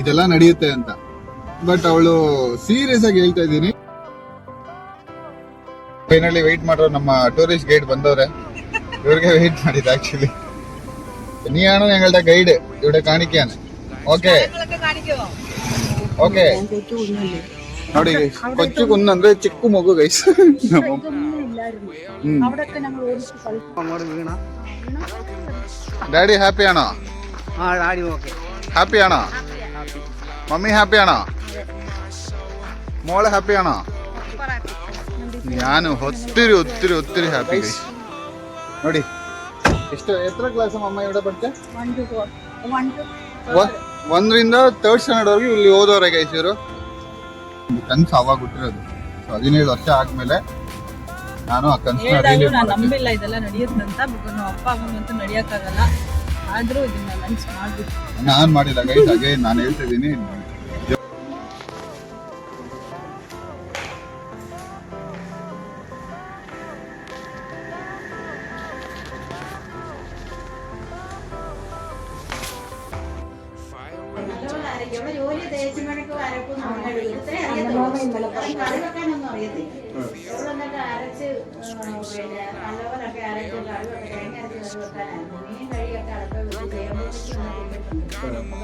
ಇದೆಲ್ಲ ನಡೆಯುತ್ತೆ ಅಂತ. ಬಟ್ ಅವಳು ಸೀರಿಯಸ್ ಆಗಿ ಹೇಳ್ತಾ ಇದ್ದೀನಿ. ಫೈನಲಿ ವೆಯ್ಟ್ ಮಾಡೋ ನಮ್ಮ ಟೂರಿಸ್ಟ್ ಗೈಡ್ ಬಂದವ್ರೆ. ಇವ್ರಿಗೆ ವೆಯ್ಟ್ ಮಾಡಿದ್ದು ಆಕ್ಚುಲಿ. നീയാണ് ഞങ്ങളുടെ ഗൈഡ് ഇവിടെ കാണിക്കാൻ. ഓക്കെ ഓക്കെ ನೋಡಿ ಕೊಚ್ಚು ಕುನ್ನ ಅಂದ್ರೆ ಚಿಕ್ಕ ಮಗು ಗೈಸ್. ഡാഡി ഹാപ്പി ആണോ? ഹാപ്പി ആണോ? മമ്മി ഹാപ്പി ആണോ? മോള് ഹാപ്പി ആണോ? ഞാനും ഒത്തിരി ഒത്തിരി ഒത്തിരി ഹാപ്പി ഗൈസ്. ನೋಡಿ ಎത്ര ಕ್ಲಾಸ್ ಅಮ್ಮ ഇവിടെ പഠിച്ചേ? 1 ರಿಂದ 3rd ಸ್ಟ್ಯಾಂಡರ್ಡ್ ವರೆಗೂ ಇಲ್ಲಿ ಓದೋರೆ ಗೈಸ್ ಇವರು. ಕನ್ಸು ಅವಾಗ ಹುಟ್ಟಿರೋದು. 17 ವರ್ಷ ಆದ್ಮೇಲೆ ನಾನು ಆ ಕನ್ಸನ್ನ ನಂಬಿಲ್ಲ ಇದೆಲ್ಲ ನಡೆಯುತ್ತಂತ. ನಮ್ಮ ಅಪ್ಪ ಅಮ್ಮಂತೂ ನಡೆಯಕ್ಕಾಗಲ್ಲ. ಆದ್ರೂ ಇದನ್ನ ಲಂಚ್ ಮಾಡ್ಬಿಟ್ಟು ನಾನು ಮಾಡಿಲ್ಲ ಗೈಸ್. ಹಾಗೆ ನಾನು ಹೇಳ್ತಿದ್ದೀನಿ,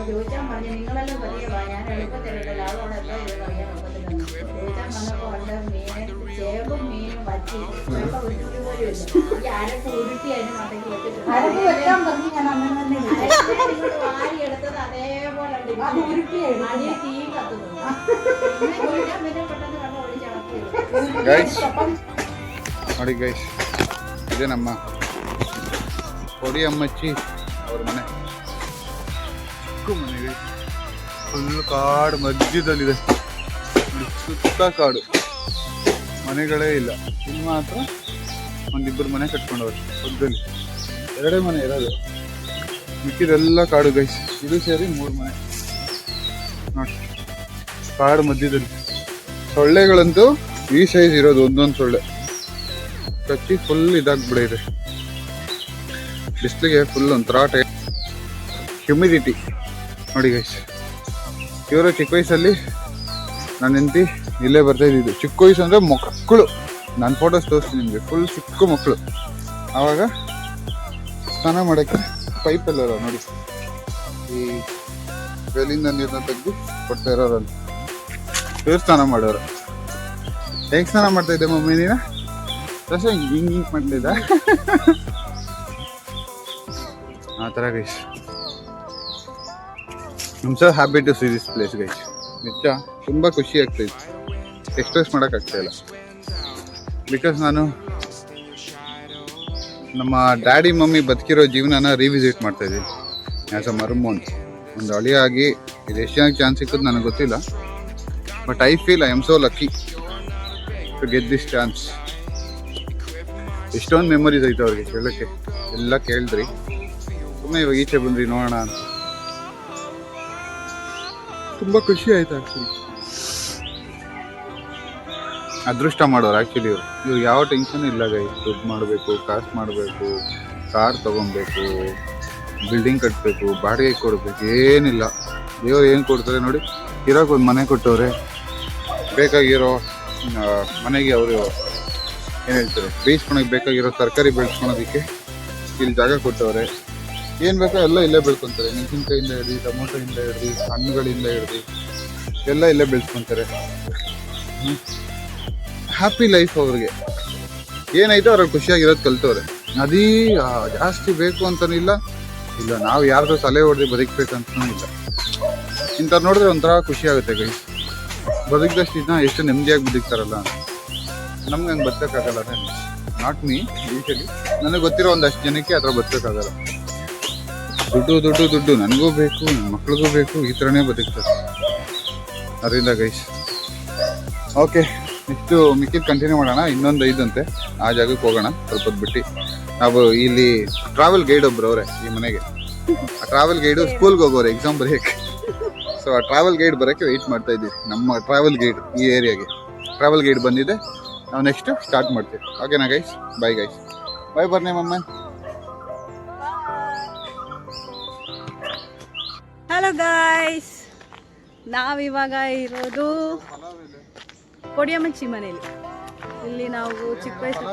ചോദിച്ചാൽ പറഞ്ഞു നിങ്ങളെല്ലാം പതിയവാ, ഞാൻ എളുപ്പത്തിലുണ്ടല്ലോ അതോടെല്ലാം ഇത് അറിയാൻ ഒക്കത്തില്ല. ചോദിച്ചാൽ വന്നപ്പോ ഉണ്ട് മീൻ, ചേമ്പും മീനും വറ്റി ഉരുട്ടി പോലും ഇല്ല. ഈ അരപ്പ് ഉരുട്ടി അതിന് മടക്കി വെച്ചിട്ടുണ്ട്. വാരി എടുത്തത് അതേപോലെ അടിയിൽ തീ കത്തുന്നു. പിന്നെ പെട്ടെന്ന് കണ്ട ഒഴിച്ചടക്കി. ನೋಡಿ ಗೈಸ್, ಇದೆ ನಮ್ಮ ಕೊಡಿ ಅಮ್ಮಚ್ಚಿ ಅವ್ರ ಮನೆ. ಚಿಕ್ಕ ಮನೆ, ಫುಲ್ ಕಾಡು ಮಧ್ಯದಲ್ಲಿದೆ. ಸುತ್ತ ಕಾಡು, ಮನೆಗಳೇ ಇಲ್ಲ. ಇಲ್ಲಿ ಮಾತ್ರ ಒಂದಿಬ್ಬರು ಮನೆ ಕಟ್ಕೊಂಡವ್ರು ಪಕ್ಕದಲ್ಲಿ. 2 ಮನೆ ಇರೋದು, ಮಿಕ್ಕಿದೆಲ್ಲ ಕಾಡು ಗೈಸ್. ಇದು ಸೇರಿ 3 ಮನೆ ನೋಡಿ, ಕಾಡು ಮಧ್ಯದಲ್ಲಿ. ಸೊಳ್ಳೆಗಳಂತೂ ಈ ಸೈಜ್ ಇರೋದು, ಒಂದೊಂದು ಸೊಳ್ಳೆ ಕಚ್ಚಿ ಫುಲ್ ಇದಾಗ್ಬಿಡಿದೆ. ಬಿಸಿಲಿಗೆ ಫುಲ್ ಒಂಥರ ಹ್ಯೂಮಿಡಿಟಿ ನೋಡಿ ಗೈಸ್. ಇವರು ಚಿಕ್ಕ ವಯಸ್ಸಲ್ಲಿ ನನ್ನ ಹೆಂಡತಿ ಇಲ್ಲೇ ಬರ್ತಾ ಇದ್ದಿದ್ದು. ಚಿಕ್ಕ ವಯಸ್ಸು ಅಂದರೆ ಮಕ್ಕಳು, ನಾನು ಫೋಟೋಸ್ ತೋರಿಸ್ತೀನಿ ನಿಮಗೆ. ಫುಲ್ ಚಿಕ್ಕ ಮಕ್ಕಳು. ಆವಾಗ ಸ್ನಾನ ಮಾಡೋಕ್ಕೆ ಪೈಪೆಲ್ಲ ನೋಡಿ, ಈ ಬೆಲಿಂದ ನೀರನ್ನ ತೆಗೆದು ಕೊಡ್ತಾ ಇರೋರಲ್ಲ, ಇವ್ರು ಸ್ನಾನ ಮಾಡೋರು. ಹೇಗೆ ಸ್ನಾನ ಮಾಡ್ತಾ ಇದ್ದೆ ಮಮ್ಮಿ ನೀನು? ರಸ ಹಿಂಗೆ ಮಾಡ್ತಿದ್ದ ಆ ಥರ guys. I'm so happy to see this place guys. ನಿಜ ತುಂಬ ಖುಷಿ ಆಗ್ತಾಯಿತ್ತು, ಎಕ್ಸ್ಪ್ರೆಸ್ ಮಾಡೋಕ್ಕಾಗ್ತಾಯಿಲ್ಲ. ಬಿಕಾಸ್ ನಾನು ನಮ್ಮ ಡ್ಯಾಡಿ ಮಮ್ಮಿ ಬದುಕಿರೋ ಜೀವನನ ರಿವಿಸಿಟ್ ಮಾಡ್ತಾಯಿದ್ದೀನಿ ಆ್ಯಸ್ ಅ ಮರುಮೋನ್. ಒಂದು ಹಳಿಯಾಗಿ ಇದು ಎಷ್ಟು ಜನಕ್ಕೆ ಚಾನ್ಸ್ ಸಿಕ್ಕೋದು ನನಗೆ ಗೊತ್ತಿಲ್ಲ. But I feel I am so lucky to get this chance. ಎಷ್ಟೊಂದು ಮೆಮೊರೀಸ್ ಐತೆ ಅವ್ರಿಗೆ ಹೇಳೋಕ್ಕೆ. ಎಲ್ಲ ಕೇಳಿದ್ರಿ, ಸುಮ್ಮನೆ ಇವಾಗ ಈಚೆ ಬಂದ್ರಿ ನೋಡೋಣ ಅಂತ. ತುಂಬ ಖುಷಿ ಆಯ್ತು ಆ್ಯಕ್ಚುಲಿ. ಅದೃಷ್ಟ ಮಾಡೋರು ಆ್ಯಕ್ಚುಲಿ ಇವ್ರು ಯಾವ ಟೆನ್ಷನ್ ಇಲ್ಲ ಗೈ. ದುಡ್ಡು ಮಾಡಬೇಕು, ಕಾಸು ಮಾಡಬೇಕು, ಕಾರ್ ತೊಗೊಬೇಕು, ಬಿಲ್ಡಿಂಗ್ ಕಟ್ಟಬೇಕು, ಬಾಡಿಗೆ ಕೊಡಬೇಕು, ಏನಿಲ್ಲ. ದೇವ್ರು ಏನು ಕೊಡ್ತಾರೆ ನೋಡಿ. ಇರೋಕೆ ಒಂದು ಮನೆ ಕೊಟ್ಟವ್ರೆ, ಬೇಕಾಗಿರೋ ಮನೆಗೆ ಅವರು ಏನು ಹೇಳ್ತಾರೆ, ಬೇಯಿಸ್ಕೊಳಕ್ಕೆ ಬೇಕಾಗಿರೋ ತರಕಾರಿ ಬೆಳೆಸ್ಕೊಳೋದಕ್ಕೆ ಇಲ್ಲಿ ಜಾಗ ಕೊಟ್ಟವ್ರೆ. ಏನು ಬೇಕೋ ಎಲ್ಲ ಇಲ್ಲೇ ಬೆಳ್ಕೊತಾರೆ. ಮೆಣಸಿನ್ಕಾಯಿಂದ ಹಿಡ್ದು, ಟೊಮೊಟೊಯಿಂದ ಹಿಡ್ದು, ಹಣ್ಣುಗಳಿಂದ ಹಿಡ್ದು ಎಲ್ಲ ಇಲ್ಲೇ ಬೆಳೆಸ್ಕೊತಾರೆ. ಹ್ಯಾಪಿ ಲೈಫ್ ಅವ್ರಿಗೆ. ಏನಾಯ್ತು ಅವ್ರಿಗೆ ಖುಷಿಯಾಗಿರೋದು ಕಲ್ತವ್ರೆ. ಅದೇ ಜಾಸ್ತಿ ಬೇಕು ಅಂತನೂ ಇಲ್ಲ, ಇಲ್ಲ ನಾವು ಯಾರ್ದು ತಲೆ ಹೊಡೆದು ಬದುಕಬೇಕಂತನೂ ಇಲ್ಲ. ಇಂಥವ್ರು ನೋಡಿದ್ರೆ ಒಂಥರ ಖುಷಿ ಆಗುತ್ತೆ ಗೈ. ಬದುಕಿದಷ್ಟು ದಿನ ಎಷ್ಟು ನೆಮ್ಮದಿಯಾಗಿ ಬದುಕ್ತಾರಲ್ಲ ಅಂತ. ನಮ್ಗೆ ಹಂಗೆ ಬದುಕೋಕ್ಕಾಗಲ್ಲ. ನಾಟ್ ಮೀ, ಯೂಶಲಿ ನನಗೆ ಗೊತ್ತಿರೋ ಒಂದಷ್ಟು ಜನಕ್ಕೆ ಆ ಥರ ಬದುಕೋಕ್ಕಾಗಲ್ಲ. ದುಡ್ಡು ದುಡ್ಡು ದುಡ್ಡು ನನಗೂ ಬೇಕು, ನನ್ನ ಮಕ್ಳಿಗೂ ಬೇಕು, ಈ ಥರನೇ ಬದುಕ್ತಾರೆ. ಅದರಿಂದ ಗೈಸ್ ಓಕೆ, ನೆಕ್ಸ್ಟು ಮಿಕ್ಕಿದ್ದು ಕಂಟಿನ್ಯೂ ಮಾಡೋಣ. ಇನ್ನೊಂದು 5 ಅಂತೆ, ಆ ಜಾಗಕ್ಕೆ ಹೋಗೋಣ ಸ್ವಲ್ಪ ಹೊತ್ತು ಬಿಟ್ಟು. ನಾವು ಇಲ್ಲಿ ಟ್ರಾವೆಲ್ ಗೈಡ್ ಒಬ್ರು ಅವರೇ ಈ ಮನೆಗೆ. ಆ ಟ್ರಾವೆಲ್ ಗೈಡು ಸ್ಕೂಲ್ಗೆ ಹೋಗೋರು ಎಕ್ಸಾಮ್ ಬರೆಯೋಕ್ಕೆ. ಸೊ ಆ ಟ್ರಾವೆಲ್ ಗೈಡ್ ಬರೋಕ್ಕೆ ವೆಯ್ಟ್ ಮಾಡ್ತಾ ಇದ್ದೀವಿ. ನಮ್ಮ ಟ್ರಾವೆಲ್ ಗೈಡ್ ಈ ಏರಿಯಾಗೆ ಟ್ರಾವೆಲ್ ಗೈಡ್ ಬಂದಿದೆ. ನಾವು ನೆಕ್ಸ್ಟ್ ಸ್ಟಾರ್ಟ್ ಮಾಡ್ತೀವಿ. ಓಕೆನಾ ಗೈಸ್? ಬಾಯ್ ಗೈಸ್, ಬಾಯ್. ಬರ್ನೇ ಮಮ್ಮ. ಹಲೋ ಗಾಯ್ಸ್, ನಾವಿವಾಗ ಇರೋದು ಕೊಡಿಯಮಚ್ಚಿ ಮನೇಲಿ. ಇಲ್ಲಿ ನಾವು ಚಿಕ್ಕ ವಯಸ್ಸು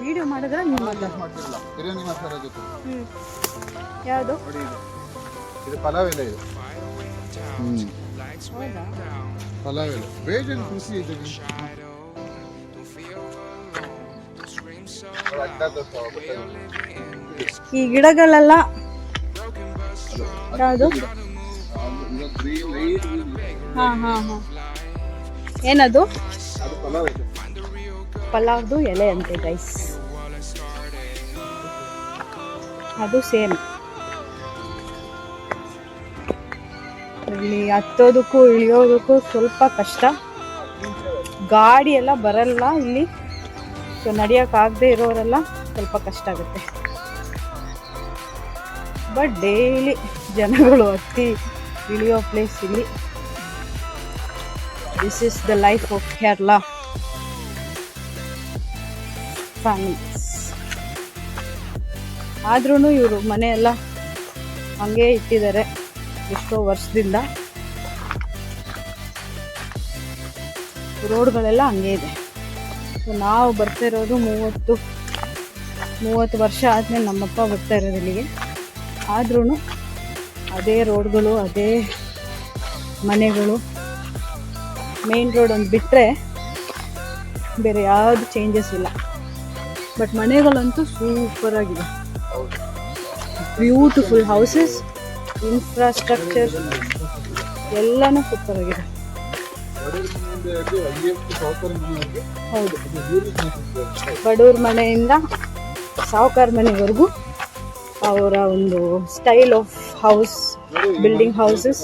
ವಿಡಿಯೋ ಮಾಡಿದ್ರೆ ನೀವು ಬಿರಿಯಾನಿ ಮಸಾಲ ಜೊತೆ ಯಾವುದು ಇದು ಪಲಾವ್ ಎಲೆ ಇದು. ಹೌದಾ? ಪಲಾವ್ ಎಲೆ ಬೇಜಾನ್ ಖುಷಿ ಇದೆ. ಈ ಗಿಡಗಳೆಲ್ಲ ಯಾವುದು? ಹಾ ಹಾ ಹಾ, ಏನದು? ಪಲಾವ್ದು ಎಲೆ ಅಂತೆ ಗೈಸ್. ಅದು ಸೇಮ್. ಇಲ್ಲಿ ಹತ್ತೋದಕ್ಕೂ ಇಳಿಯೋದಕ್ಕೂ ಸ್ವಲ್ಪ ಕಷ್ಟ, ಗಾಡಿ ಎಲ್ಲ ಬರಲ್ಲ ಇಲ್ಲಿ. ಸೊ ನಡೆಯೋಕ್ಕಾಗದೆ ಇರೋರೆಲ್ಲ ಸ್ವಲ್ಪ ಕಷ್ಟ ಆಗುತ್ತೆ. ಬಟ್ ಡೈಲಿ ಜನಗಳು ಹತ್ತಿ ಇಳಿಯೋ ಪ್ಲೇಸ್ ಇಲ್ಲಿ. This is the life of Kerala families. ಆದ್ರೂ ಇವರು ಮನೆ ಎಲ್ಲ ಹಂಗೆ ಇಟ್ಟಿದ್ದಾರೆ ಎಷ್ಟೋ ವರ್ಷದಿಂದ. ರೋಡ್ಗಳೆಲ್ಲ ಹಂಗೆ ಇದೆ. ಸೊ ನಾವು ಬರ್ತಾ ಇರೋದು 30 ವರ್ಷ ಆದಮೇಲೆ ನಮ್ಮಪ್ಪ ಬರ್ತಾ ಇರೋದು ಇಲ್ಲಿಗೆ. ಆದ್ರೂ ಅದೇ ರೋಡ್ಗಳು, ಅದೇ ಮನೆಗಳು. ಮೇನ್ ರೋಡ್ ಒಂದು ಬಿಟ್ಟರೆ ಬೇರೆ ಯಾವುದು ಚೇಂಜಸ್ ಇಲ್ಲ. ಬಟ್ ಮನೆಗಳಂತೂ ಸೂಪರ್ ಆಗಿದೆ. ಬ್ಯೂಟಿಫುಲ್ ಹೌಸಸ್, ಇನ್ಫ್ರಾಸ್ಟ್ರಕ್ಚರ್ ಎಲ್ಲನೂ ಸೂಪರ್ ಆಗಿದೆ. ಹೌದು, ಬಡವ್ರ ಮನೆಯಿಂದ ಸಾಹುಕಾರ ಮನೆವರೆಗೂ ಅವರ ಒಂದು style of house, building houses.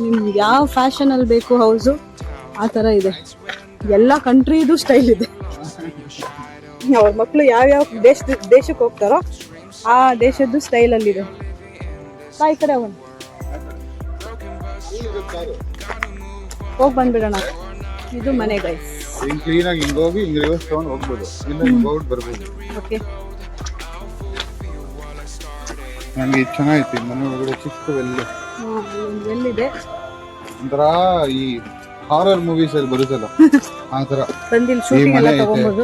ನಿಮ್ಗೆ ಯಾವ ಫ್ಯಾಷನಲ್ಲಿ ಬೇಕು ಹೌಸು ಆ ಥರ ಇದೆ. ಎಲ್ಲ ಕಂಟ್ರಿದು ಸ್ಟೈಲ್ ಇದೆ. ಅವ್ರ ಮಕ್ಕಳು ಯಾವ್ಯಾವ ದೇಶಕ್ಕೆ ಹೋಗ್ತಾರೋ ಆ ದೇಶದ್ದು ಸ್ಟೈಲಲ್ಲಿದೆ. ಈ ಕಡೆ ಅವನು ಹೋಗಿ ಬಂದ್ಬಿಡೋಣ. ಇದು ಮನೆ ಗೈಸ್. ಕ್ಲೀನಾಗಿ ಹಿಂಗೆ ಹೋಗಿ ಹಿಂಗೆ ರಿವರ್ಸ್ ತಗೊಂಡು ಹೋಗ್ಬೋದು, ಇಲ್ಲ ಹಿಂಗೆ ಹೋಗ್ಬಿಟ್ಟು ಬರ್ಬೋದು. ಓಕೆ, ನನಗೆ ಚೆನ್ನಾಗಿತ್ತು ಈ ಮನೆ ಒಳಗಡೆ. ಚಿಕ್ಕ ವೆಲ್ಲು, ಎಲ್ಲಿದೆ ಒಂಥರ ಈ ಹಾರರ್ ಮೂವೀಸ್ ಅಲ್ಲಿ ಬರುತ್ತಲ್ಲ ಆ ಥರ. ಬಂದಿಲ್ಲಿ ಶೂಟಿಂಗ್ ಎಲ್ಲ ತಗೊಂಬೋದು.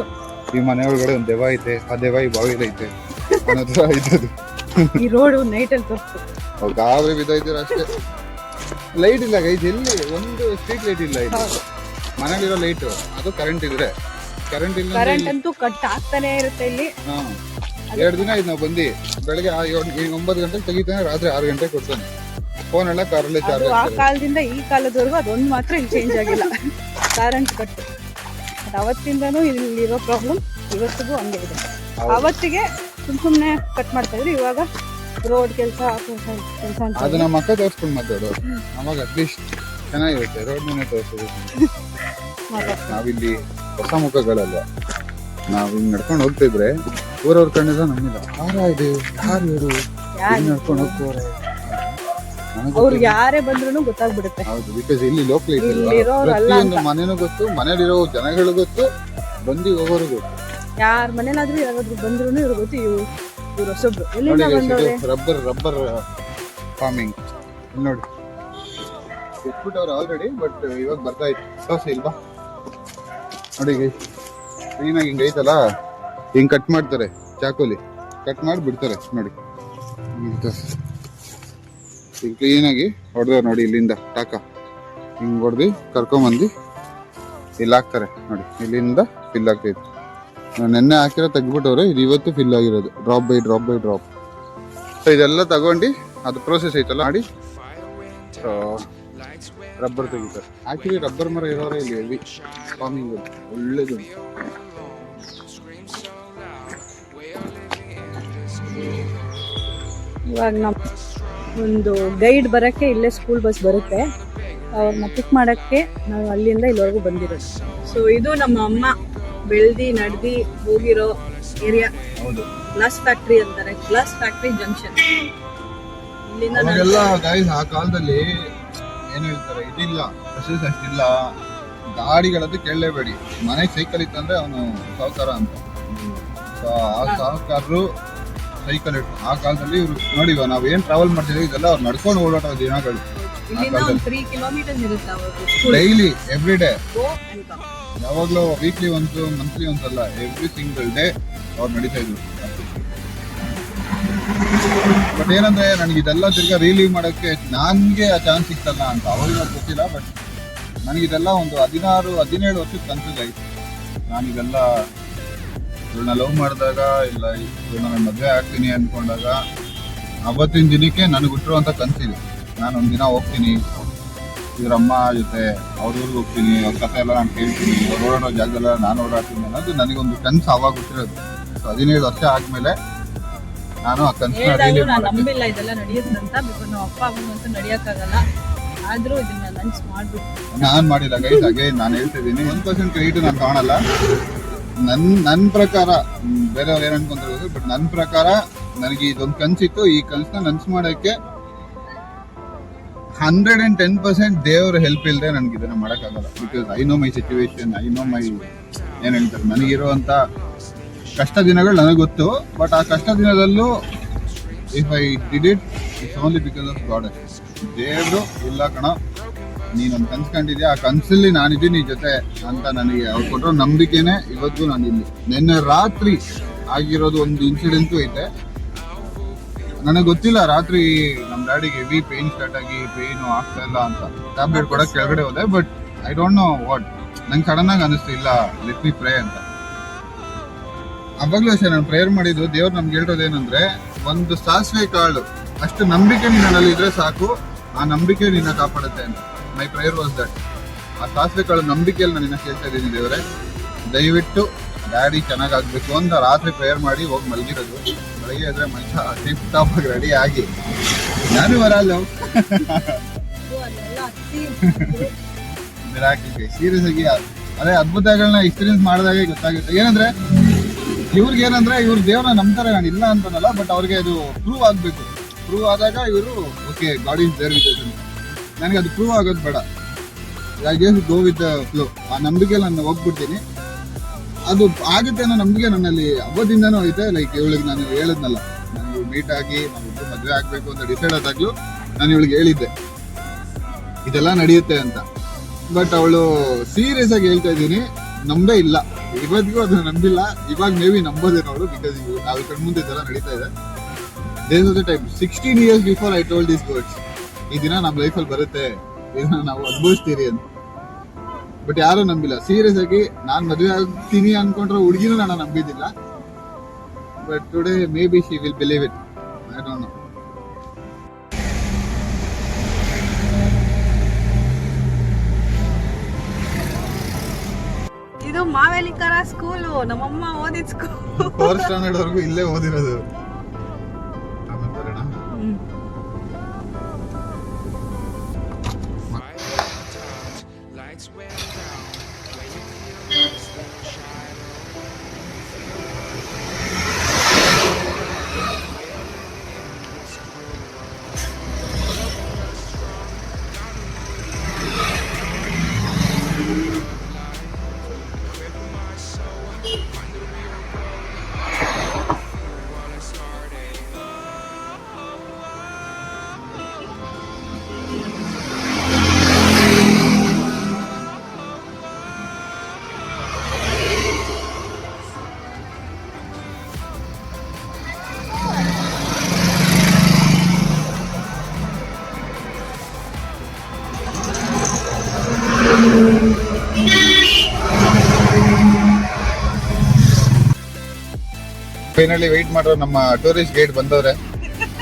ಈ ಮನೆ ಒಳಗಡೆ ಒಂದು ದೆವ್ವ ಐತೆ, ಆ ದೆವ್ವ ಈ ಬಾವಿಲ್ ಐತೆ ಅನ್ನೋ ಥರ ಐತದು. ಈ ರೋಡು ನೈಟಲ್ಲಿ ತೋರಿಸ್ತು. ಗಾಬರಿ ಬಿದ್ದೈತೀರ ಅಷ್ಟೇ. ಲೈಟ್ ಇಲ್ಲ ಗೈಸ್, ಎಲ್ಲಿ ಒಂದು ಸ್ಟ್ರೀಟ್ ಲೈಟ್ ಇಲ್ಲ. ಇದು ಮನೇಲಿರೋ ಲೈಟ್, ಅದು ಕರೆಂಟ್ ಇದ್ರೆ. ಕರೆಂಟ್ ಇಲ್ಲ, ಕರೆಂಟ್ ಅಂತೂ ಕಟ್ ಆಗ್ತಾನೆ ಇರುತ್ತೆ ಇಲ್ಲಿ. 2 ದಿನ ಆಯ್ತು ನಾವು ಬಂದು. ಬೆಳಗ್ಗೆ 9 ಗಂಟೆಗೆ ತೆಗಿತಾನೆ, ರಾತ್ರಿ 6 ಗಂಟೆಗೆ ಕೊಡ್ತಾನೆ. ಫೋನ್ ಎಲ್ಲ ಕಾರಲ್ಲೇ ಚಾರ್ಜ್. ಆ ಕಾಲದಿಂದ ಈ ಕಾಲದವರೆಗೂ ಅದೊಂದು ಮಾತ್ರ ಇಲ್ಲಿ ಚೇಂಜ್ ಆಗಿಲ್ಲ, ಕರೆಂಟ್ ಕಟ್. ಅದು ಅವತ್ತಿಂದನೂ ಇಲ್ಲಿರೋ ಪ್ರಾಬ್ಲಮ್ ಇವತ್ತಿಗೂ ಹಂಗೆ ಇದೆ. ಅವತ್ತಿಗೆ ಸುಮ್ಮನೆ ಕಟ್ ಮಾಡ್ತಾ ಇದ್ರು, ಇವಾಗ ರೋಡ್ ಕೆಲಸ ಅಂತ ಅದು ನಮ್ಮ ಅಕ್ಕ ತೋರಿಸ್ಕೊಂಡು ಮಾತಾಡೋದು. ಅವಾಗ ಅಟ್ಲೀಸ್ಟ್ ಚೆನ್ನಾಗಿರುತ್ತೆ. ರೋಡ್ ಮನೆ ತೋರಿಸೋದು. ನಾವಿಲ್ಲಿ ಹೊಸ ಮುಖಗಳಲ್ವ, ನಾವು ಹಿಂಗ್ ನಡ್ಕೊಂಡು ಹೋಗ್ತಿದ್ರೆ ಊರವ್ರ ಕಣ್ಣಿಲ್ಲ ನಮ್ಮಿಲ್ಲ. ಯಾರು ಇವರು ನಡ್ಕೊಂಡು ಹೋಗ್ತವ್ರೆ, ಅವ್ರಿಗೆ ಯಾರೇ ಬಂದ್ರು ಗೊತ್ತಾಗ್ಬಿಡುತ್ತೆ. ಹೌದು, ಬಿಕಾಸ್ ಇಲ್ಲಿ ಲೋಕಲ್ ಪ್ರತಿಯೊಂದು ಮನೆನೂ ಗೊತ್ತು, ಮನೇಲಿರೋ ಜನಗಳು ಗೊತ್ತು, ಬಂದು ಹೋಗೋರು ಗೊತ್ತು. ಯಾರ ಮನೇಲಾದ್ರೂ ಯಾರಾದ್ರೂ ಬಂದ್ರು ಇವ್ರು ಗೊತ್ತು. ಇವ್ರು ಹೊಸಬ್ರು ಎಲ್ಲಿಂದ ಬಂದವ್ರೆ. ರಬ್ಬರ್ ಫಾರ್ಮಿಂಗ್ ನೋಡಿ ಎತ್ಬಿಟ್ಟವ್ರು ಆಲ್ರೆಡಿ. ಬಟ್ ಇವಾಗ ಬರ್ತಾ ಇತ್ತು ದೋಸೆ ಇಲ್ವಾ ನೋಡಿ ಗೈಸ್. ಕ್ಲೀನಾಗಿ ಹಿಂಗೆ ಐತಲ್ಲ, ಹಿಂಗೆ ಕಟ್ ಮಾಡ್ತಾರೆ, ಚಾಕೋಲಿ ಕಟ್ ಮಾಡಿ ಬಿಡ್ತಾರೆ ನೋಡಿ. ಈಗ ಕ್ಲೀನಾಗಿ ಹೊಡೆದವ್ರು ನೋಡಿ, ಇಲ್ಲಿಂದ ಟಾಕ ಹಿಂಗೆ ಹೊಡೆದು ಕರ್ಕೊಂಬಂದು ಇಲ್ಲಿ ಹಾಕ್ತಾರೆ ನೋಡಿ. ಇಲ್ಲಿಂದ ಫಿಲ್ ಆಗ್ತೈತೆ. ನೆನ್ನೆ ಹಾಕಿರೋ ತೆಗ್ಬಿಟ್ಟವ್ರೆ, ಇದು ಇವತ್ತು ಫಿಲ್ ಆಗಿರೋದು, ಡ್ರಾಪ್ ಬೈ ಡ್ರಾಪ್. ಸೊ ಇದೆಲ್ಲ ತಗೊಂಡು ಅದು ಪ್ರೋಸೆಸ್ ಐತಲ್ಲ ಮಾಡಿ ರಬ್ಬರ್ ತೆಗಿತಾರೆ. ಆಕ್ಚುಲಿ ರಬ್ಬರ್ ಮರ ಇರೋರೆ ಇಲ್ಲಿ ಹೆವಿ ಫಾರ್ಮಿಂಗ್ ಒಳ್ಳೇದು. ಇವಾಗ ನಮ್ಮ ಒಂದು ಗೈಡ್ ಬರೋಕ್ಕೆ ಇಲ್ಲೇ ಸ್ಕೂಲ್ ಬಸ್ ಬರುತ್ತೆ, ಅವ್ರನ್ನ ಪಿಕ್ ಮಾಡೋಕ್ಕೆ ನಾವು ಅಲ್ಲಿಂದ ಇಲ್ಲಿವರೆಗೂ ಬಂದಿರೋದು. ಸೊ ಇದು ನಮ್ಮ ಅಮ್ಮ ಬೆಳ್ದಿ ನಡೆದಿ ಹೋಗಿರೋ ಏರಿಯಾ. ಹೌದು, ಗ್ಲಾಸ್ ಫ್ಯಾಕ್ಟ್ರಿ ಅಂತಾರೆ, ಗ್ಲಾಸ್ ಫ್ಯಾಕ್ಟ್ರಿ ಜಂಕ್ಷನ್. ಇಲ್ಲಿಂದ ಆ ಕಾಲದಲ್ಲಿ ಏನು ಹೇಳ್ತಾರೆ, ಇದಿಲ್ಲ ಬಸ್ಸಸ್ ಅಷ್ಟಿಲ್ಲ, ಗಾಡಿಗಳದ್ದು ಕೇಳಲೇಬೇಡಿ. ಮನೆಗೆ ಸೈಕಲ್ ಇತ್ತಂದ್ರೆ ಅವನು ಸಾಹುಕಾರ ಅಂತ. ಸೊ ಆ ಸಾಹುಕಾರರು ಸೈಕಲ್ ಇಟ್ಟು ಆ ಕಾಲದಲ್ಲಿ ಇವ್ರು ನೋಡಿವ ನಾವ್ ಏನ್ ಟ್ರಾವೆಲ್ ಮಾಡ್ತಿದ್ವಿ ಇದೆಲ್ಲ ಅವ್ರು ನಡ್ಕೊಂಡು ಓಡಾಟೋ ದಿನಗಳು ಇಲ್ಲಿಂದ ಒಂದು 3 ಕಿಲೋಮೀಟರ್ ಇರುತ್ತೆ ಅವರು daily every day go and come. ಯಾವಾಗ್ಲೂ ವೀಕ್ಲಿ ಒಂದು ಮಂತ್ಲಿ ಒಂದ್ಸಲ ಎವ್ರಿ ಸಿಂಗಲ್ ಡೇ ಅವ್ರು ನಡೀತಾ ಇದ್ರು. ಬಟ್ ಏನಂದ್ರೆ ನನಗೆ ಇದೆಲ್ಲ ತಿರ್ಗಾ ರಿಲೀವ್ ಮಾಡೋಕ್ಕೆ ನನ್ಗೆ ಆ ಚಾನ್ಸ್ ಸಿಕ್ತಲ್ಲ ಅಂತ ಅವ್ರಿಗೆ ಗೊತ್ತಿಲ್ಲ. ಬಟ್ ನನಗಿದೆಲ್ಲ ಒಂದು 16-17 ವರ್ಷದ ಕನ್ಸಿಗಾಯ್ತು. ನಾನಿದೆಲ್ಲ ಇವಳನ್ನ ಲವ್ ಮಾಡಿದಾಗ ಇಲ್ಲ ನಾನು ಮದುವೆ ಆಗ್ತೀನಿ ಅಂದ್ಕೊಂಡಾಗ ಅವತ್ತಿನ ದಿನಕ್ಕೆ ನನಗೆ ಹುಟ್ಟಿರುವಂಥ ಕನಸಿದೆ. ನಾನು ಒಂದಿನ ಹೋಗ್ತೀನಿ ಇವ್ರ ಅಮ್ಮ ಜೊತೆ ಅವ್ರ ಊರಿಗೆ ಹೋಗ್ತೀನಿ, ಅವ್ರ ಕಥೆ ಎಲ್ಲ ನಾನು ಕೇಳ್ತೀನಿ, ಅವ್ರು ಓಡಾಡೋ ಜಾಗದಲ್ಲ ನಾನು ಓಡಾಡ್ತೀನಿ ಅನ್ನೋದು ನನಗೊಂದು ಕನಸು ಆವಾಗ ಹುಟ್ಟಿರೋದು. 17 ವರ್ಷ ಆದ್ಮೇಲೆ ನಾನು ಆ ಕನಸನ್ನ ರಿಲೀವ್ ನಾನು ನಂಬಿಲ್ಲ ಇದೆಲ್ಲ ನಡೆಯುತ್ತಂತ. ಬಿಕಾಸ್ ನಾವು ಅಪ್ಪ ಅಮ್ಮಂತೂ ನಡೆಯೋಕ್ಕಾಗಲ್ಲ. ಆದ್ರೂ ಇದನ್ನ ಲಂಚ್ ಮಾಡ್ಬಿಟ್ಟು ನಾನು ಮಾಡಿಲ್ಲ ಗೈಸ್. ಹಾಗೆ ನಾನು ಹೇಳ್ತಿದ್ದೀನಿ 1% ಕ್ರೆಡಿಟ್ ನಾನು ಕಾಣಲ್ಲ. ನನ್ನ ಪ್ರಕಾರ ಬೇರೆಯವ್ರು ಏನ್ ಅನ್ಕೊಂತಿರೋದು, ಬಟ್ ನನ್ನ ಪ್ರಕಾರ ನನಗೆ ಇದೊಂದು ಕನ್ಸಿತ್ತು. ಈ ಕನ್ಸನ್ನ ನನ್ಸು ಮಾಡೋಕ್ಕೆ 110% ದೇವ್ರ ಹೆಲ್ಪ್ ಇಲ್ಲದೆ ನನಗೆ ಇದನ್ನ ಮಾಡೋಕ್ಕಾಗಲ್ಲ. Because I know my situation, I know my ಏನ್ ಹೇಳ್ತಾರೆ ನನಗಿರುವಂತ ಕಷ್ಟ ದಿನಗಳು ನನಗೆ ಗೊತ್ತು. ಬಟ್ ಆ ಕಷ್ಟ ದಿನದಲ್ಲೂ if I did it's only because of God. ದೇವ್ರು ಇಲ್ಲ ಕಣ, ನೀನೊಂದು ಕನ್ಸು ಕಂಡಿದ್ಯಾ, ಆ ಕನ್ಸಲ್ಲಿ ನಾನಿದ್ದೀನಿ ಜೊತೆ ಅಂತ ನನಗೆ ಅವ್ರು ಕೊಟ್ಟರೋ ನಂಬಿಕೆನೆ ಇವತ್ತು ನಾನು ಇಲ್ಲಿ. ನಿನ್ನೆ ರಾತ್ರಿ ಆಗಿರೋದು ಒಂದು ಇನ್ಸಿಡೆಂಟು ಐತೆ. ನನಗೆ ಗೊತ್ತಿಲ್ಲ, ರಾತ್ರಿ ನಮ್ಮ ಡ್ಯಾಡಿಗೆ ಹೆವಿ ಪೇನ್ ಸ್ಟಾರ್ಟ್ ಆಗಿ ಪೇನು ಆಗ್ತಾ ಇಲ್ಲ ಅಂತ ಟ್ಯಾಬ್ಲೆಟ್ ಕೊಡೋಕೆ ಕೆಳಗಡೆ ಹೋದೆ. But I don't know what, ನಂಗೆ ಸಡನ್ ಆಗಿ ಅನಿಸ್ತು ಇಲ್ಲ ಲೆಟ್ ಮಿ ಪ್ರೇ ಅಂತ. ಅವಾಗಲೂ ಅಷ್ಟೇ ನಾನು ಪ್ರೇಯರ್ ಮಾಡಿದ್ದು. ದೇವ್ರು ನಮ್ಗೆ ಹೇಳೋದೇನಂದ್ರೆ, ಒಂದು ಸಾಸಿವೆ ಕಾಳು ಅಷ್ಟು ನಂಬಿಕೆ ನಿನ್ನಲ್ಲಿ ಇದ್ರೆ ಸಾಕು, ಆ ನಂಬಿಕೆ ನಿನ್ನ ಕಾಪಾಡುತ್ತೆ ಅಂತ. ಮೈ ಪ್ರೇಯರ್ ವಾಸ್ ದಟ್. ಆ ಸಾಸಿವೆ ಕಾಳು ನಂಬಿಕೆಯಲ್ಲಿ ನಾನು ನಿನ್ನ ಕೇಳ್ತಾ ಇದ್ದೀನಿ ದೇವರೇ, ದಯವಿಟ್ಟು ಡ್ಯಾಡಿ ಚೆನ್ನಾಗಾಗಬೇಕು ಅಂತ ರಾತ್ರಿ ಪ್ರೇಯರ್ ಮಾಡಿ ಹೋಗಿ ಮಲಗಿರೋದು. ಬೆಳಗ್ಗೆ ಆದರೆ ಮನುಷ್ಯ ಟಿಪ್ ಟಾಪ್ ಆಗಿ ರೆಡಿ ಆಗಿ ನಾನು ಬರಲ್ಲ ಸೀರಿಯಸ್ ಆಗಿ ಅದೇ ಅದ್ಭುತಗಳನ್ನ ಎಕ್ಸ್ಪೀರಿಯನ್ಸ್ ಮಾಡಿದಾಗೆ ಗೊತ್ತಾಗುತ್ತೆ. ಏನಂದ್ರೆ ಇವ್ರಿಗೆ ಏನಂದ್ರೆ ಇವ್ರು ದೇವ್ರನ್ನ ನಂಬ್ತಾರೆ, ನಾನು ಇಲ್ಲ ಅಂತನಲ್ಲ, ಬಟ್ ಅವ್ರಿಗೆ ಅದು ಪ್ರೂವ್ ಆಗಬೇಕು. ಪ್ರೂವ್ ಆದಾಗ ಇವರು okay God is there with us ಅಂತ. ನನಗೆ ಅದು ಪ್ರೂವ್ ಆಗೋದು ಬೇಡ, I just go with the flow. ಆ ನಂಬಿಕೆಯಲ್ಲಿ ನಾನು ಹೋಗ್ಬಿಡ್ತೀನಿ, ಅದು ಆಗುತ್ತೆ ಅನ್ನೋ ನಂಬಿಕೆ ನನ್ನಲ್ಲಿ ಅವತ್ತಿಂದನೂ ಐತೆ. ಲೈಕ್ ಇವಳಿಗೆ ನಾನು ಹೇಳಿದ್ನಲ್ಲ, ನನಗೆ ಮೀಟ್ ಆಗಿ ನಾವಿಬ್ಬರು ಮದುವೆ ಆಗಬೇಕು ಅಂತ ಡಿಸೈಡ್ ಆದಾಗಲೂ ನಾನು ಇವಳಿಗೆ ಹೇಳಿದ್ದೆ ಇದೆಲ್ಲ ನಡೆಯುತ್ತೆ ಅಂತ. ಬಟ್ ಅವಳು ಸೀರಿಯಸ್ ಆಗಿ ಹೇಳ್ತಾ ಇದ್ದೀನಿ, ನಂಬೇ ಇಲ್ಲ ಇವತ್ತಿಗೂ ಅದನ್ನ ನಂಬಿಲ್ಲ. ಇವಾಗ ಮೇ ಬಿ ನಂಬೋದೇನೋ ಅವಳು, ಬಿಕಾಸ್ ನಾವು ಕಣ್ಮುಂದೆ ಇದೆಲ್ಲ ನಡೀತಾ ಇದೆ. There was a time 16 years before I told these words, ಈ ದಿನ ನಮ್ಮ ಲೈಫಲ್ಲಿ ಬರುತ್ತೆ, ಇದನ್ನ ನಾವು ಅನುಭವಿಸ್ತೀರಿ ಅಂತ. ಬಟ್ ಯಾರೂ ನಂಬಿಲ್ಲ. ಸೀರಿಯಸ್ ಆಗಿ ನಾನು ಮದುವೆ ಆಗ್ತೀನಿ ಅನ್ಕೊಂಡ್ರೆ ಹುಡುಗಿನೂ ನಾನು ನಂಬಿದ್ದಿಲ್ಲ. But today maybe she will believe it, I don't know. ಇದು ಮಾವೇಲಿಕರ ಸ್ಕೂಲು, ನಮ್ಮಮ್ಮ ಓದಿದ ಸ್ಕೂಲ್. 4th standard ವರೆಗೂ ಇಲ್ಲೇ ಓದಿರೋದು. ಆಮೇಲೆ ಬರೋಣ. ಫೈನಲಿ ವೆಯ್ಟ್ ಮಾಡೋ ನಮ್ಮ ಟೂರಿಸ್ಟ್ ಗೈಡ್ ಬಂದವ್ರೆ.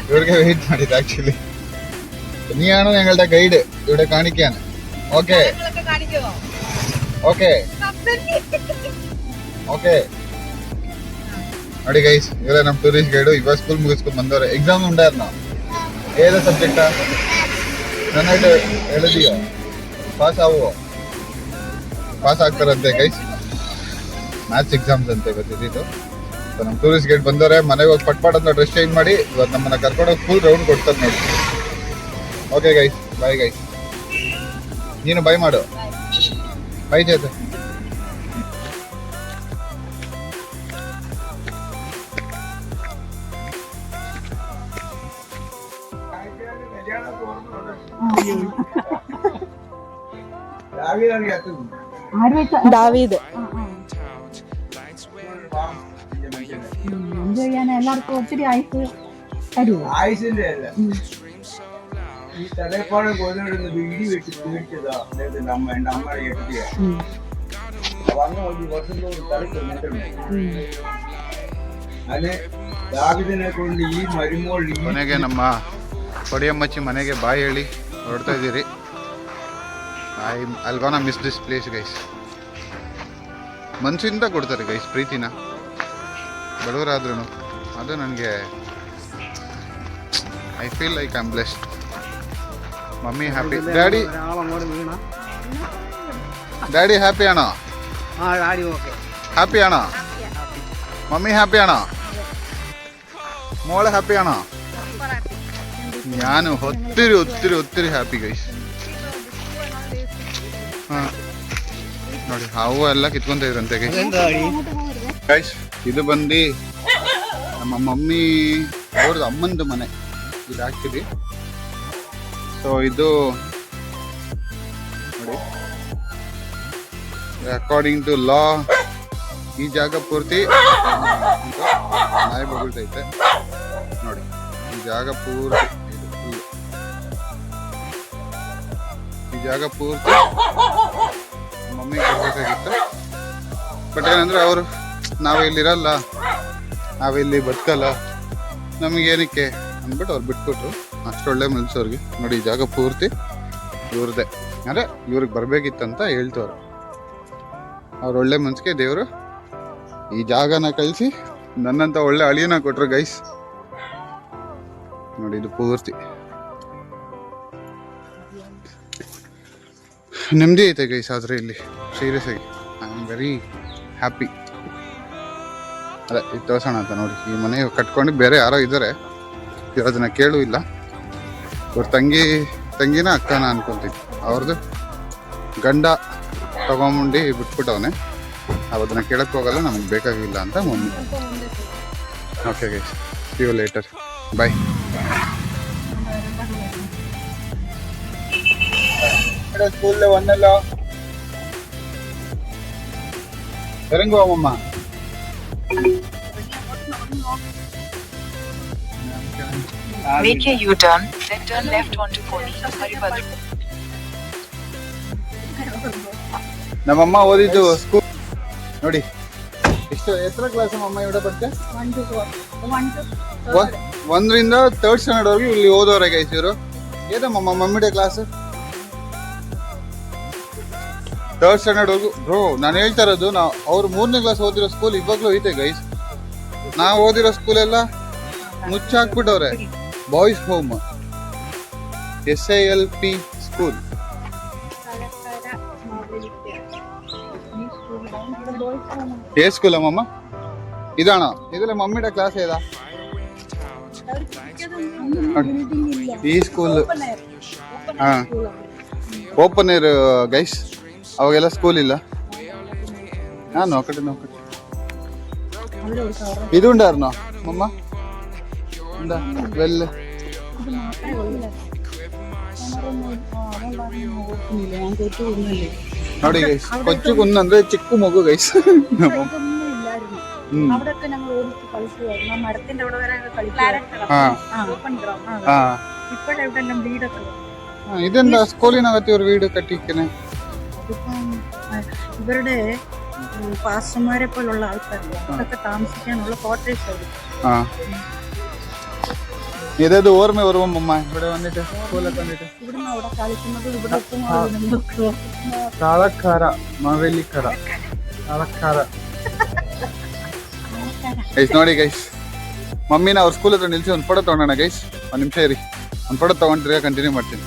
ಇವ್ರಿಗೆ ವೆಯ್ಟ್ ಮಾಡಿದ್ದು ಆಕ್ಚುಲಿ. ನೀನು ഞങ്ങളുടെ ഗൈഡ് ഇവിടെ കാണിക്കാണ്. ഓക്കെ ഓക്കെ ಓಕೆ ನೋಡಿ ಗೈಸ್, ಇವರೇ ನಮ್ಮ ಟೂರಿಸ್ಟ್ ಗೈಡು. ಇವಾಗ ಸ್ಕೂಲ್ ಮುಗಿಸ್ಕೊಂಡು ಬಂದವ್ರೆ. ಎಕ್ಸಾಮ್ ಉಂಡಾರ ನಾವು ಏದ ಸಬ್ಜೆಕ್ಟಾ ನನ್ನಾയിട്ട് ಹೇಳಿದೀಯೋ ಪಾಸ್ ಆಗುವ ಪಾಸ್ ಆಗ್ತಾರಂತೆ ಗೈಸ್. ಮ್ಯಾಥ್ಸ್ ಎಕ್ಸಾಮ್ಸ್ ಅಂತ ಇವತ್ತಿದ್ದು. ನಮ್ಮ ಟೂರಿಸ್ಟ್ ಗೈಡ್ ಬಂದವ್ರೆ. ಮನೆಗೆ ಹೋಗಿ ಪಟ್ಪಾಟ್ ಅಂತ ಡ್ರೆಸ್ ಚೇಂಜ್ ಮಾಡಿ ಇವತ್ತು ನಮ್ಮನ್ನ ಕರ್ಕೊಂಡೋಗಿ ಫುಲ್ ರೌಂಡ್ ಕೊಡ್ತಾರೆ ನೋಡಿ. Okay guys, bye guys. ನೀನು ಬಾಯ್ ಮಾಡು. ಬಾಯ್ ಚೇತ. ദാവീദ് എന്ത് ചെയ്യാൻ എല്ലാവർക്കും ഒത്തിരി ആയുസ് തരുമോ? ആയുസിന്റെ അല്ല ഈ തലപ്പാട് കൊല്ലിടുന്ന ഇടി വെച്ച് തീർച്ചതാ അമ്മ എന്റെ അമ്മയുടെ എട്ടിയ വന്നു നോക്കി വർഷം തോറും തലയ്ക്ക് എന്നിട്ടുണ്ട് ಅದೇ ದಾವಿದನ ಕೊಂಡು ಈ ಮರಿಮೋಳ್ ಕೊನೆಗೆ ನಮ್ಮ ಕೊಡಿಯಮ್ಮಚ್ಚಿ ಮನೆಗೆ ಬಾಯ್ ಹೇಳಿ ಹೊರಡ್ತಾ ಇದ್ದೀರಿ. I gonna miss this place guys. ಮನಸ್ಸಿಂದ ಕೊಡ್ತಾರೆ ಗೈಸ್ ಪ್ರೀತಿನ, ಬಡವರಾದ್ರೂ ಅದು ನನಗೆ I feel like I am blessed. Mummy happy, daddy happy ಆണോ? ഹാപ്പി ആണോ? മമ്മി ഹാപ്പി ആണോ? മോള് ഹാപ്പി ആണോ? ഞാൻ ഒത്തിരി ഒത്തിരി ഒത്തിരി ഹാപ്പി ಗೈಸ್. ಹಾಂ ನೋಡಿ ಹಾವು ಎಲ್ಲ ಕಿತ್ಕೊಂತ ಇದ್ರಂತೆ ಗೈಸ್. ಇದು ಬಂದು ನಮ್ಮ ಮಮ್ಮಿ ಅವ್ರದ್ದು ಅಮ್ಮಂದು ಮನೆ ಇದು ಆ್ಯಕ್ಚುಲಿ. ಸೊ ಇದು ನೋಡಿ ಅಕಾರ್ಡಿಂಗ್ ಟು ಲಾ ಈ ಜಾಗ ಪೂರ್ತಿ ನಾಯಿ ಬಗಳ್ತೈತೆ ನೋಡಿ. ಈ ಜಾಗ ಪೂರ್ತಿ ಈ ಜಾಗ ಪೂರ್ತಿ ಮಮ್ಮಿಗೆ ಕೊಡ್ಬೇಕಾಗಿತ್ತು. ಬಟ್ ಏನಂದ್ರೆ ಅವರು ನಾವಿಲ್ಲಿರಲ್ಲ, ನಾವಿಲ್ಲಿ ಬದುಕಲ್ಲ, ನಮಗೇನಕ್ಕೆ ಅಂದ್ಬಿಟ್ಟು ಅವ್ರು ಬಿಟ್ಕೊಟ್ರು. ಅಷ್ಟೊಳ್ಳೆ ಮನ್ಸವ್ರಿಗೆ ನೋಡಿ. ಈ ಜಾಗ ಪೂರ್ತಿ ಇವ್ರದ್ದೇ, ಅಂದರೆ ಇವ್ರಿಗೆ ಬರಬೇಕಿತ್ತಂತ ಹೇಳ್ತವ್ರು. ಅವ್ರ ಒಳ್ಳೆ ಮನ್ಸಿಗೆ ದೇವರು ಈ ಜಾಗನ ಕಳಿಸಿ ನನ್ನಂತ ಒಳ್ಳೆ ಅಳಿಯನ ಕೊಟ್ರು ಗೈಸ್. ನೋಡಿ ಇದು ಪೂರ್ತಿ ನೆಮ್ಮದಿ ಐತೆ ಗೈಸ್. ಆದರೆ ಇಲ್ಲಿ ಸೀರಿಯಸ್ ಆಗಿ ಐ ಆಮ್ ವೆರಿ ಹ್ಯಾಪಿ. ಅದೇ ಇದು ತೋರ್ಸೋಣ ಅಂತ ನೋಡಿ. ಈ ಮನೆ ಕಟ್ಕೊಂಡು ಬೇರೆ ಯಾರೋ ಇದ್ದಾರೆ, ಅದನ್ನ ಕೇಳೂ ಇಲ್ಲ. ಅವ್ರ ತಂಗಿನ ಅಕ್ಕನ ಅನ್ಕೊಂತೀನಿ. ಅವ್ರದ್ದು ಗಂಡ ತಗೊಂಬಂಡು ಬಿಟ್ಬಿಟ್ಟವನೆ. ನಾವು ಅದನ್ನ ಕೇಳಕ್ಕೆ ಹೋಗಲ್ಲ, ನಮಗೆ ಬೇಕಾಗಿಲ್ಲ ಅಂತ mummy. Okay guys, see you later, bye. School ಒಂದಲ್ಲ ಇರಂಗೋ ಅಮ್ಮಮ್ಮ. Make a U-turn, then turn left onto Pony, Haribhadra. ನಮ್ಮಮ್ಮ ಓದಿದ್ದು ಸ್ಕೂಲ್ ನೋಡಿ. ಎಷ್ಟು ಎಷ್ಟರ ಕ್ಲಾಸ್ ಅಮ್ಮ ഇവിടെ പഠിച്ചേ? 1ರಿಂದ 3rd ಸ್ಟ್ಯಾಂಡರ್ಡ್ ವರೆಗೂ ಇಲ್ಲಿ ಓದೋರೆ ಗೈಸ್ ಇವರು. ಏನಮ್ಮ ಮಮ್ಮಿಡೆ ಕ್ಲಾಸ್ 3rd ಸ್ಟ್ಯಾಂಡರ್ಡ್ ವರೆಗೂ. ಬ್ರೋ ನಾನು ಹೇಳ್ತಾ ಇರೋದು, ನಾವು ಅವ್ರು 3ನೇ ಕ್ಲಾಸ್ ಓದಿರೋ ಸ್ಕೂಲ್ ಇವಾಗಲೂ ಐತೆ ಗೈಸ್. ನಾವು ಓದಿರೋ ಸ್ಕೂಲೆಲ್ಲ ಮುಚ್ಚಾಕ್ಬಿಟ್ಟವ್ರೆ. Boys home SILP school. ఏ స్కూల్ అమ్మమ్మ? ఇదానా? ఇదిలే మమ్మీడ క్లాస్ ఏదా? ఈ స్కూల్ ಓಪನ್ ಏರ್ ಗೈಸ್. ಅವಾಗೆಲ್ಲ ಸ್ಕೂಲ್ ಇಲ್ಲ. ఒకటి ఇది ఉండారు మమ్మ వెళ్ళి ನೋಡಿ ಗೈಸ್. ಕೊಚ್ಚುಗುಂದಂದ್ರೆ ಚಿಕ್ಕ ಮಗು ಗೈಸ್. ഇതെന്താ സ്കൂളിനകത്ത് ഒരു വീട് കെട്ടിയിരിക്കണേ? ഇവരുടെ പാസ്റ്റർമാരെ പോലുള്ള ആൾക്കാരില്ലേ, അതൊക്കെ താമസിക്കാനുള്ള ക്വാർട്ടേഴ്സ് ആയിരിക്കും. ഇതേത് ഓർമ്മ ഓർമ്മ ഇവിടെ വന്നിട്ട് സ്കൂളൊക്കെ വന്നിട്ട് ഇവിടുന്ന് അവിടെ കളിക്കുന്നത് ഇവിടെ ತಾಳಕ್ಕಾರ ಮಾವೇಲಿಕರ ತಾಳಕ್ಕಾರ ಗೈಸ್. ನೋಡಿ ಗೈಸ್, ಮಮ್ಮಿನ ಅವ್ರ ಸ್ಕೂಲ್ ಹತ್ರ ನಿಲ್ಸಿ ಒಂದು ಫೋಟೋ ತಗೊಂಡೋಣ ಗೈಸ್. ಒಂದು ನಿಮಿಷ ಇರಿ, ಒಂದು ಫೋಟೋ ತಗೊಂಡ್ರೆ ಕಂಟಿನ್ಯೂ ಮಾಡ್ತೀನಿ.